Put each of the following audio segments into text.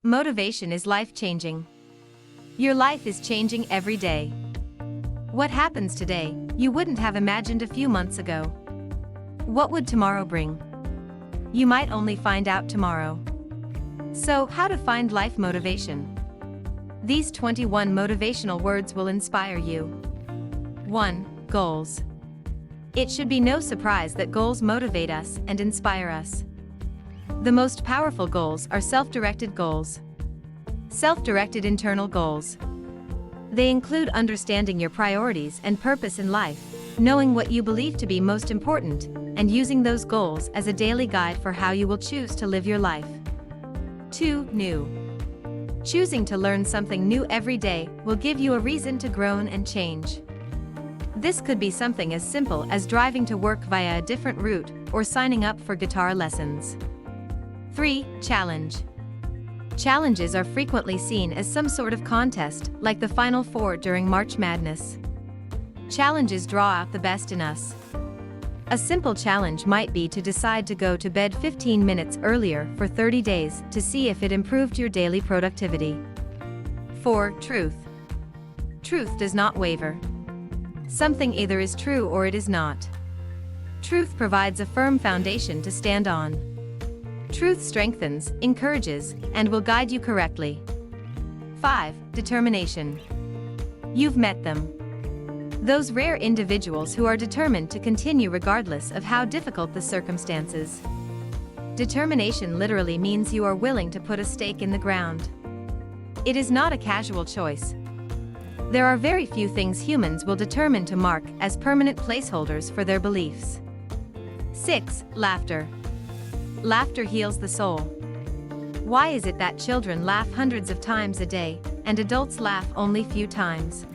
Motivation is life-changing. Your life is changing every day. What happens today, you wouldn't have imagined a few months ago. What would tomorrow bring? You might only find out tomorrow. So, how to find life motivation? These 21 motivational words will inspire you. 1. Goals. It should be no surprise that goals motivate us and inspire us. The most powerful goals are self-directed goals. Self-directed internal goals. They include understanding your priorities and purpose in life, knowing what you believe to be most important, and using those goals as a daily guide for how you will choose to live your life. 2. New. Choosing to learn something new every day will give you a reason to grow and change. This could be something as simple as driving to work via a different route or signing up for guitar lessons. 3. Challenge. Challenges are frequently seen as some sort of contest, like the Final Four during March Madness. Challenges draw out the best in us. A simple challenge might be to decide to go to bed 15 minutes earlier for 30 days to see if it improved your daily productivity. 4. Truth. Truth does not waver. Something either is true or it is not. Truth provides a firm foundation to stand on. Truth strengthens, encourages, and will guide you correctly. 5. Determination. You've met them. Those rare individuals who are determined to continue regardless of how difficult the circumstances. Determination literally means you are willing to put a stake in the ground. It is not a casual choice. There are very few things humans will determine to mark as permanent placeholders for their beliefs. 6. Laughter. Laughter heals the soul. Why is it that children laugh hundreds of times a day, and adults laugh only few times?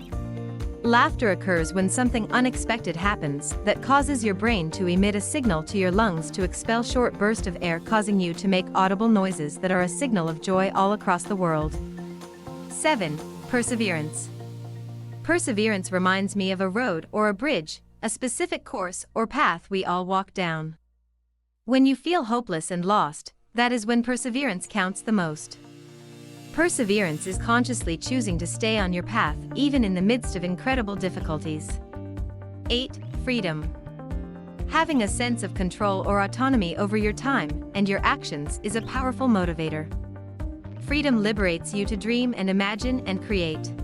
Laughter occurs when something unexpected happens that causes your brain to emit a signal to your lungs to expel short bursts of air, causing you to make audible noises that are a signal of joy all across the world. 7. Perseverance. Perseverance reminds me of a road or a bridge, a specific course or path we all walk down. When you feel hopeless and lost, that is when perseverance counts the most. Perseverance is consciously choosing to stay on your path even in the midst of incredible difficulties. 8. Freedom. Having a sense of control or autonomy over your time and your actions is a powerful motivator. Freedom liberates you to dream and imagine and create.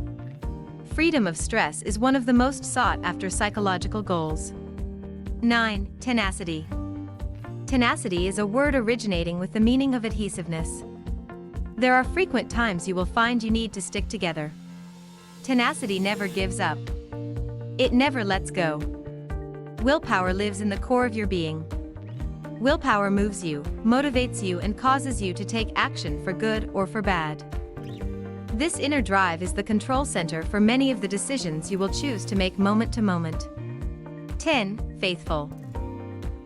Freedom of stress is one of the most sought-after psychological goals. 9. Tenacity. Tenacity is a word originating with the meaning of adhesiveness. There are frequent times you will find you need to stick together. Tenacity never gives up. It never lets go. Willpower lives in the core of your being. Willpower moves you, motivates you, and causes you to take action for good or for bad. This inner drive is the control center for many of the decisions you will choose to make moment to moment. 10. Faithful.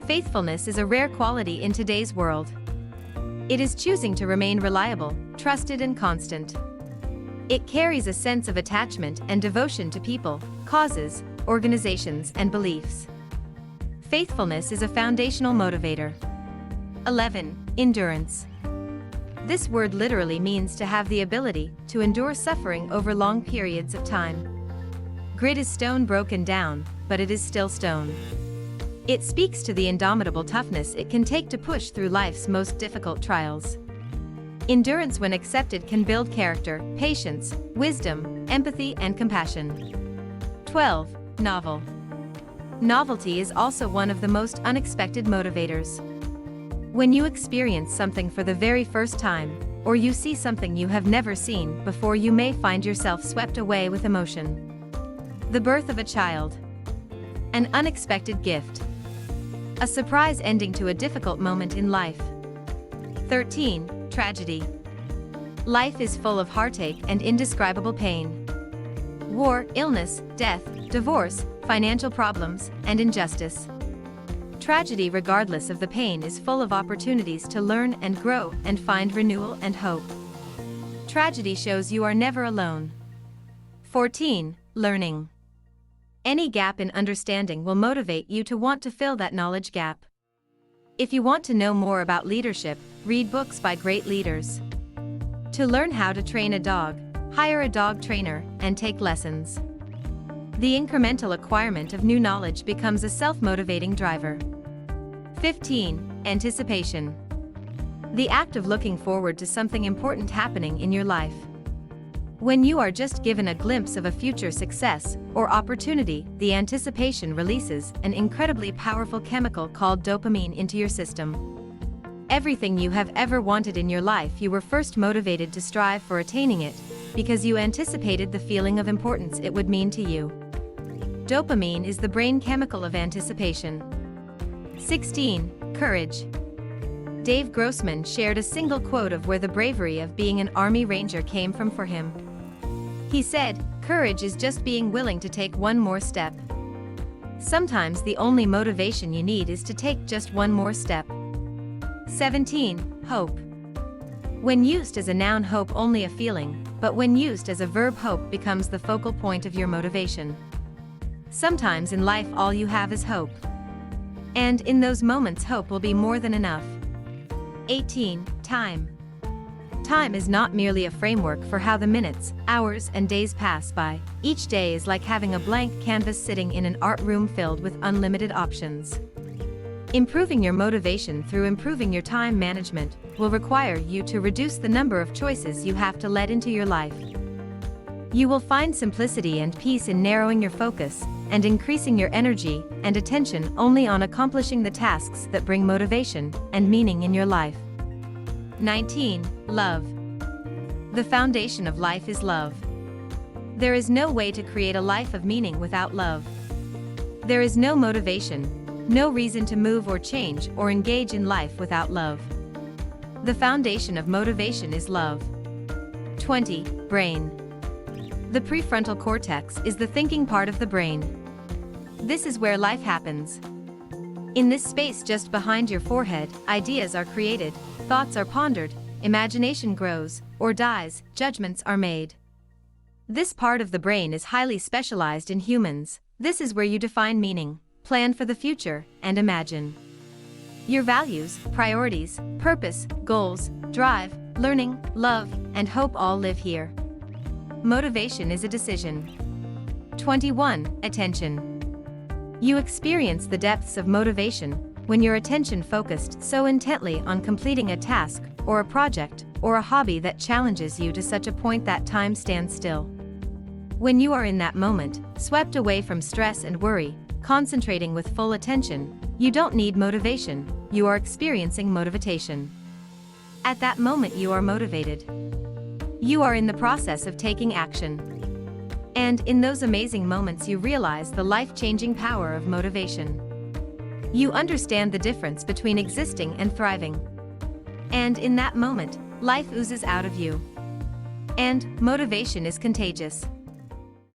Faithfulness is a rare quality in today's world. It is choosing to remain reliable, trusted, and constant. It carries a sense of attachment and devotion to people, causes, organizations, and beliefs. Faithfulness is a foundational motivator. 11. Endurance. This word literally means to have the ability to endure suffering over long periods of time. Grit is stone broken down, but it is still stone. It speaks to the indomitable toughness it can take to push through life's most difficult trials. Endurance, when accepted, can build character, patience, wisdom, empathy, and compassion. 12. Novel. Novelty is also one of the most unexpected motivators. When you experience something for the very first time, or you see something you have never seen before, you may find yourself swept away with emotion. The birth of a child. An unexpected gift. A surprise ending to a difficult moment in life. 13. Tragedy. Life is full of heartache and indescribable pain. War, illness, death, divorce, financial problems, and injustice. Tragedy, regardless of the pain, is full of opportunities to learn and grow and find renewal and hope. Tragedy shows you are never alone. 14. Learning. Any gap in understanding will motivate you to want to fill that knowledge gap. If you want to know more about leadership, read books by great leaders. To learn how to train a dog, hire a dog trainer and take lessons. The incremental acquirement of new knowledge becomes a self-motivating driver. 15. Anticipation. The act of looking forward to something important happening in your life. When you are just given a glimpse of a future success or opportunity, the anticipation releases an incredibly powerful chemical called dopamine into your system. Everything you have ever wanted in your life, you were first motivated to strive for attaining it because you anticipated the feeling of importance it would mean to you. Dopamine is the brain chemical of anticipation. 16. Courage. Dave Grossman shared a single quote of where the bravery of being an Army Ranger came from for him. He said, "Courage is just being willing to take one more step." Sometimes the only motivation you need is to take just one more step. 17. Hope. When used as a noun, hope only a feeling, but when used as a verb, hope becomes the focal point of your motivation. Sometimes in life all you have is hope. And in those moments hope will be more than enough. 18. Time. Time is not merely a framework for how the minutes, hours, and days pass by. Each day is like having a blank canvas sitting in an art room filled with unlimited options. Improving your motivation through improving your time management will require you to reduce the number of choices you have to let into your life. You will find simplicity and peace in narrowing your focus and increasing your energy and attention only on accomplishing the tasks that bring motivation and meaning in your life. 19. Love. The foundation of life is love. There is no way to create a life of meaning without love. There is no motivation, no reason to move or change or engage in life without love. The foundation of motivation is love. 20. Brain. The prefrontal cortex is the thinking part of the brain. This is where life happens. In this space just behind your forehead, ideas are created, thoughts are pondered, imagination grows or dies, judgments are made. This part of the brain is highly specialized in humans. This is where you define meaning, plan for the future, and imagine. Your values, priorities, purpose, goals, drive, learning, love, and hope all live here. Motivation is a decision. 21. Attention. You experience the depths of motivation when your attention focused so intently on completing a task or a project or a hobby that challenges you to such a point that time stands still. When you are in that moment, swept away from stress and worry, concentrating with full attention, you don't need motivation, you are experiencing motivation. At that moment you are motivated. You are in the process of taking action. And in those amazing moments you realize the life-changing power of motivation. You understand the difference between existing and thriving. And in that moment, life oozes out of you. And motivation is contagious.